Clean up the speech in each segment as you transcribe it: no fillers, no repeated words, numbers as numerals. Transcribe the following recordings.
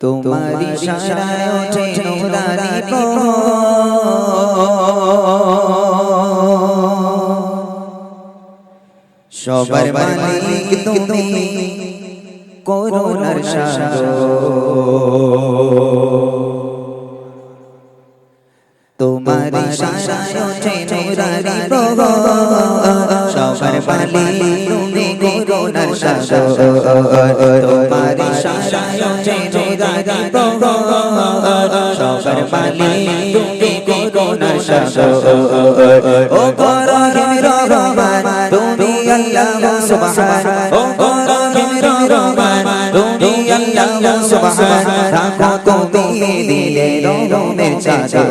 তোমারি ইশারায় ওঠে নূরানি প্রভাত সবার মালিক তুমি করুণার সাগর তোমারি ইশারায় ওঠে নূরানি প্রভাত সবার মালিক তুমি করুণার সাগর তোমারি ইশারায় ওঠে নূরানি প্রভাত সবার মালিক তুমি করুণার সাগর ও রহিম রহমান তুমি আল্লাহ সুবহান ও রহিম রহমান তুমি আল্লাহ সুবহান রাখো তুমি দিলে রহমের চাদর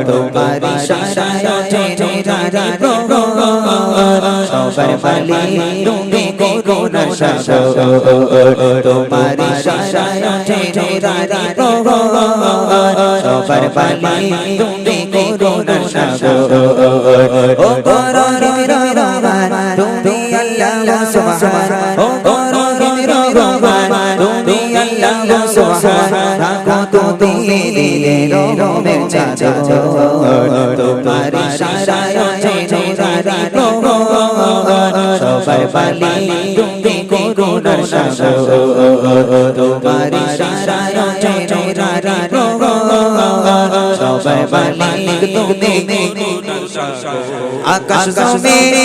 তোমারি ইশারায় ওঠে নূরানি প্রভাত সবার মালিক তুমি করুণার সাগর তোমারি ইশারায় ওঠে নূরানি প্রভাত সবার মালিক তুমি করুণার সাগর ও রহিম রহমান তুমি আল্লাহ সুবহান ও রহিম রহমান তুমি আল্লাহ সুবহান রাখো তুমি দিলে রহমের চাদর তোমারি ইশারায় ওঠে নূরানি প্রভাত সবার মালিক তুমি করুণার সাগর তোমারি ইশারায় ওঠে নূরানি প্রভাত সবার মালিক তুমি করুণার সাগর আকাশ জমিন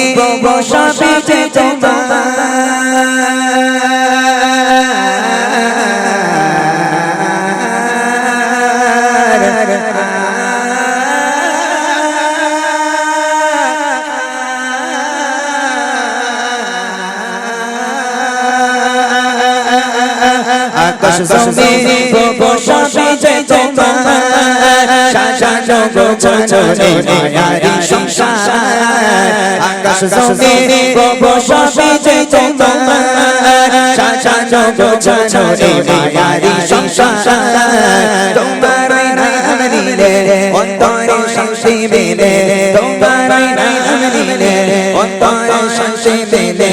বর্ষা পেতে তোমার আকাশ জমিন বর্ষা পেতে তোমার সাজানো গোছানো মায়ারি সংসার আকাশ জমিন বর্ষা পেতে তোমার সাজানো গোছানো মায়ারি সংসার তোমার নাম নিলে অন্তরে শান্তি মেলে তোমার নাম নিলে অন্তরে শান্তি মেলে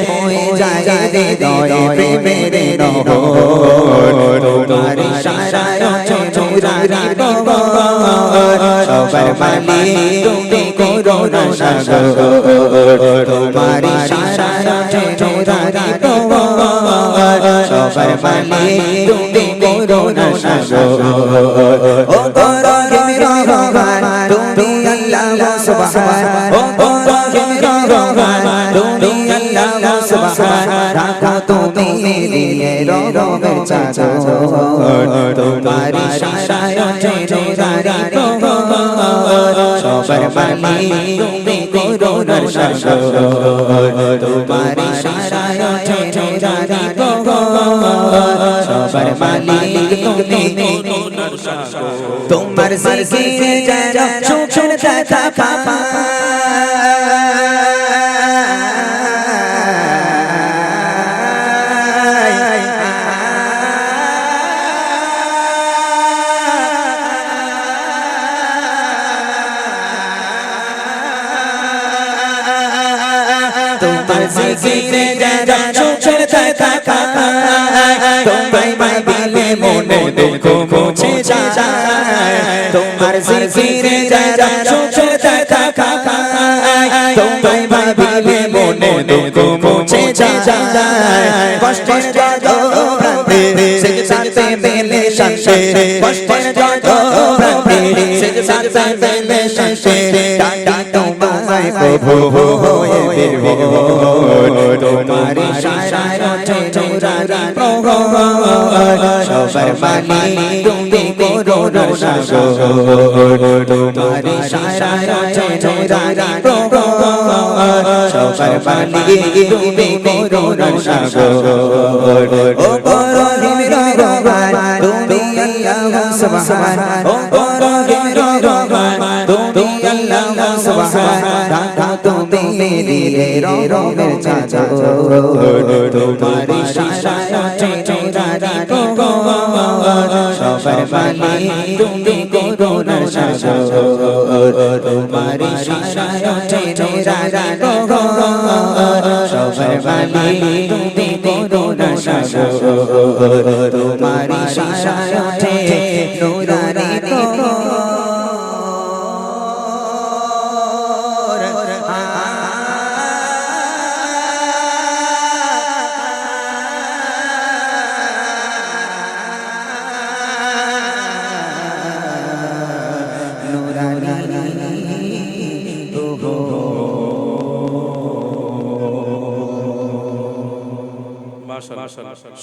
হয়ে যায় হৃদয়ে প্রেমের নহর তোমারি ইশারায় ওঠে নূরানি প্রভাত সবার মালিক তুমি করুণার সাগর তোমারি ইশারায় ওঠে নূরানি প্রভাত সবার মালিক তুমি করুণার সাগর ও রহিম রহমান তুমি আল্লাহ সুবহান ও রহিম রহমান তুমি আল্লাহ সুবহান রাখো তুমি দিলে রহমের চাদর তোমারি ইশারায় ওঠে নূরানি প্রভাত সবার মালিক তুমি করুণার সাগর তোমারি ইশারায় ওঠে নূরানি প্রভাত সবার মালিক তুমি করুণার সাগর তোমার জিকিরে যারা সুখের দেখা তোমার জিকিরে যারা সুখের দেখা তোমায় পাইলে মনে দুঃখ মুছে যায় তোমার জিকিরে যারা সুখের দেখা তোমায় পাইলে মনে দুঃখ মুছে যায় কষ্টের যত প্রান্তে সেজদাতে মেলে শান্তি কষ্টের যত প্রান্তে সেজদাতে মেলে শান্তি ডাকি তোমায় প্রভু হয়ে বিভোর তোমারি ইশারায় ওঠে নূরানি প্রভাত সবার মালিক তুমি করুণার সাগর তোমারি ইশারায় ওঠে নূরানি প্রভাত সবার মালিক তুমি করুণার সাগর ও রহিম রহমান তুমি আল্লাহ সুবহান ও রহিম রহমান তুমি আল্লাহ সুবহান রাখো তুমি দিলে রহমের চাদর তোমারি ইশারায় ওঠে নূরানি প্রভাত সবার মালিক তুমি করুণার সাগর তোমারি ইশারায় ওঠে নূরানি প্রভাত সবার মালিক তুমি করুণার সাগর তোমার ইশারায় ওঠে নুরানি কবর মাশাআল্লাহ।